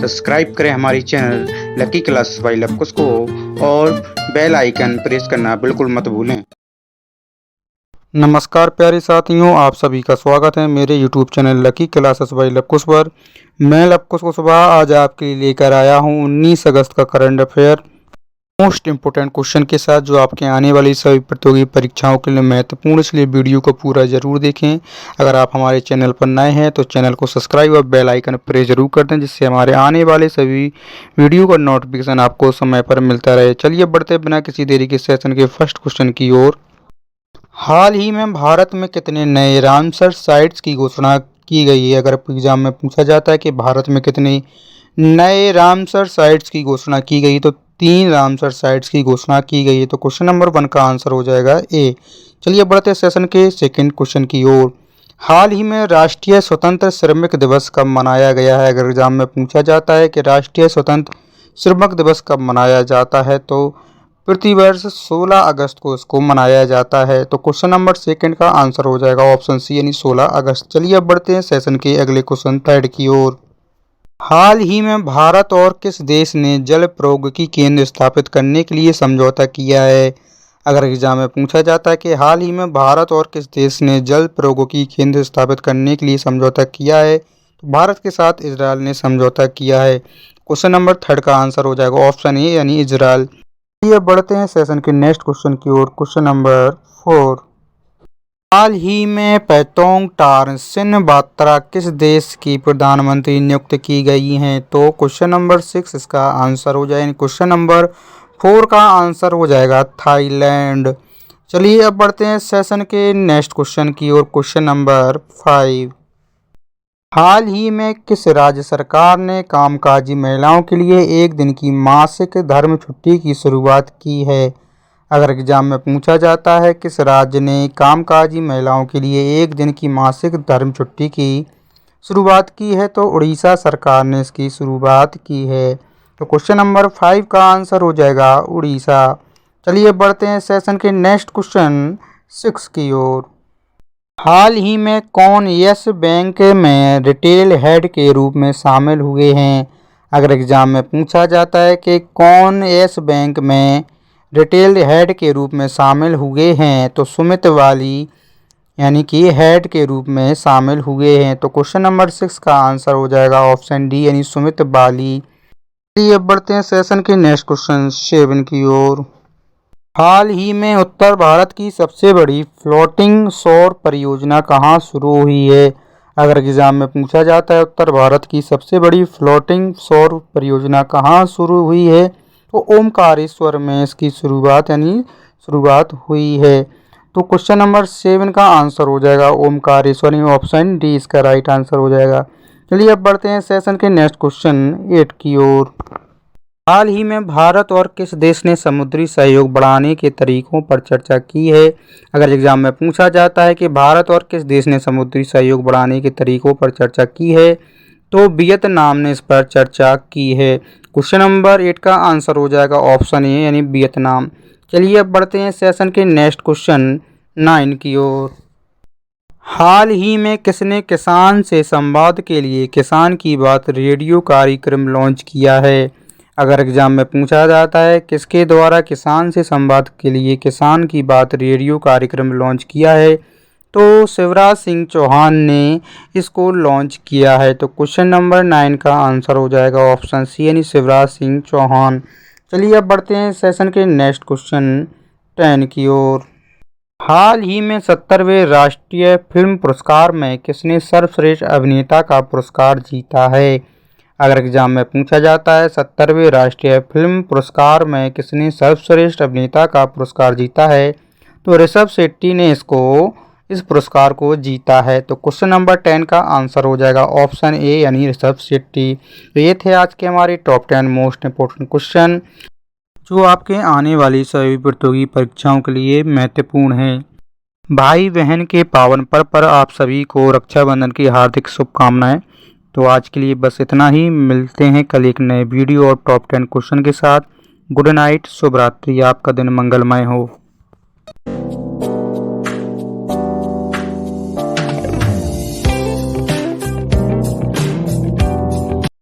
Subscribe करें हमारी channel lucky classes bye Lavkush को और बेल आइकन प्रेस करना बिल्कुल मत भूलें। नमस्कार प्यारे साथियों, आप सभी का स्वागत है मेरे YouTube channel lucky classes bye Lavkush पर। मैं लवकुश कुशवाहा आज आपके लिए लेकर आया हूं 19 अगस्त का current affair most important question के साथ, जो आपके आने वाली सभी प्रतियोगी परीक्षाओं के लिए महत्वपूर्ण, इसलिए वीडियो को पूरा ज़रूर देखें। अगर आप हमारे चैनल पर नए हैं तो चैनल को सब्सक्राइब और बेल आइकन प्रेस जरूर कर दें, जिससे हमारे आने वाले सभी वीडियो का नोटिफिकेशन आपको समय पर मिलता रहे। चलिए बढ़ते बिना किसी देरी के सेशन के फर्स्ट क्वेश्चन की ओर। हाल ही में भारत में कितने नए रामसर साइट्स की घोषणा की गई है? अगर एग्जाम में पूछा जाता है कि भारत में कितने नए रामसर साइट्स की घोषणा की गई, तो 3 रामसर साइट्स की घोषणा की गई है। तो क्वेश्चन नंबर 1 का आंसर हो जाएगा ए। चलिए बढ़ते सेशन के सेकंड क्वेश्चन की ओर। हाल ही में राष्ट्रीय स्वतंत्र श्रमिक दिवस कब मनाया गया है? अगर एग्जाम में पूछा जाता है कि राष्ट्रीय स्वतंत्र श्रमिक दिवस कब मनाया जाता है, तो प्रतिवर्ष 16 अगस्त को इसको मनाया जाता है। तो क्वेश्चन नंबर सेकंड का आंसर हो जाएगा ऑप्शन सी, यानी 16 अगस्त। चलिए अब बढ़ते हैं सेशन के अगले क्वेश्चन थर्ड की ओर। हाल ही में भारत और किस देश ने जल प्रौद्योगिकी केंद्र स्थापित करने के लिए समझौता किया है? अगर एग्जाम में पूछा जाता है कि हाल ही में भारत और किस देश ने जल प्रौद्योगिकी केंद्र स्थापित करने के लिए समझौता किया है, तो भारत के साथ इजरायल ने समझौता किया है। क्वेश्चन नंबर थर्ड का आंसर हो जाएगा ऑप्शन ए, यानी इजरायल। चलिए बढ़ते हैं सेशन के नेक्स्ट क्वेश्चन की ओर। Question number 4। हाल ही में पैतोंग टार सिनबात्रा किस देश की प्रधानमंत्री नियुक्त की गई हैं? तो क्वेश्चन नंबर 6 इसका आंसर हो जाएगा। क्वेश्चन नंबर 4 का आंसर हो जाएगा थाईलैंड। चलिए अब बढ़ते हैं सेशन के नेक्स्ट क्वेश्चन की ओर। Question number 5। हाल ही में किस राज्य सरकार ने कामकाजी महिलाओं के लिए 1 दिन की मासिक धर्म छुट्टी की शुरुआत की है? अगर एग्जाम में पूछा जाता है किस राज्य ने कामकाजी महिलाओं के लिए 1 दिन की मासिक धर्म छुट्टी की शुरुआत की है, तो उड़ीसा सरकार ने इसकी शुरुआत की है। तो क्वेश्चन नंबर 5 का आंसर हो जाएगा उड़ीसा। चलिए बढ़ते हैं सेशन के नेक्स्ट क्वेश्चन 6 की ओर। हाल ही में कौन यस बैंक में रिटेल हेड के रूप में शामिल हुए हैं? अगर एग्जाम में पूछा जाता है कि कौन यस बैंक में रिटेल हेड के रूप में शामिल हुए हैं, तो सुमित वाली यानी कि हेड के रूप में शामिल हुए हैं। तो क्वेश्चन नंबर 6 का आंसर हो जाएगा ऑप्शन डी, यानी सुमित वाली। चलिए अब बढ़ते हैं सेशन के नेक्स्ट क्वेश्चन 7 की ओर। हाल ही में उत्तर भारत की सबसे बड़ी फ्लोटिंग सौर परियोजना कहाँ शुरू हुई है? अगर एग्जाम में पूछा जाता है उत्तर भारत की सबसे बड़ी फ्लोटिंग सौर परियोजना कहाँ शुरू हुई है, तो ओमकारेश्वर में इसकी शुरुआत हुई है। तो क्वेश्चन नंबर 7 का आंसर हो जाएगा ओमकारेश्वर, ऑप्शन डी इसका राइट आंसर हो जाएगा। चलिए अब बढ़ते हैं सेशन के नेक्स्ट क्वेश्चन 8 की ओर। हाल ही में भारत और किस देश ने समुद्री सहयोग बढ़ाने के तरीकों पर चर्चा की है? अगर एग्जाम में पूछा जाता है कि भारत और किस देश ने समुद्री सहयोग बढ़ाने के तरीकों पर चर्चा की है, तो वियतनाम ने इस पर चर्चा की है। क्वेश्चन नंबर 8 का आंसर हो जाएगा ऑप्शन ए, यानी वियतनाम। चलिए अब बढ़ते हैं सेशन के नेक्स्ट क्वेश्चन 9 की ओर। हाल ही में किसने किसान से संवाद के लिए किसान की बात रेडियो कार्यक्रम लॉन्च किया है? अगर एग्जाम में पूछा जाता है किसके द्वारा किसान से संवाद के लिए किसान की बात रेडियो कार्यक्रम लॉन्च किया है, तो शिवराज सिंह चौहान ने इसको लॉन्च किया है। तो क्वेश्चन नंबर 9 का आंसर हो जाएगा ऑप्शन सी, यानी शिवराज सिंह चौहान। चलिए अब बढ़ते हैं सेशन के नेक्स्ट क्वेश्चन 10 की ओर। हाल ही में 70वें राष्ट्रीय फिल्म पुरस्कार में किसने सर्वश्रेष्ठ अभिनेता का पुरस्कार जीता है? अगर एग्जाम में पूछा जाता है 70वें राष्ट्रीय फिल्म पुरस्कार में किसने सर्वश्रेष्ठ अभिनेता का पुरस्कार जीता है, तो ऋषभ शेट्टी ने इस पुरस्कार को जीता है। तो क्वेश्चन नंबर 10 का आंसर हो जाएगा ऑप्शन ए, यानी ऋषभ शेट्टी। तो ये थे आज के हमारे टॉप 10 मोस्ट इंपोर्टेंट क्वेश्चन, जो आपके आने वाली सभी प्रतियोगी परीक्षाओं के लिए महत्वपूर्ण है। भाई बहन के पावन पर्व पर आप सभी को रक्षाबंधन की हार्दिक शुभकामनाएं। तो आज के लिए बस इतना ही। मिलते हैं कल एक नए वीडियो और टॉप 10 क्वेश्चन के साथ। गुड नाइट, शुभ रात्रि, आपका दिन मंगलमय हो।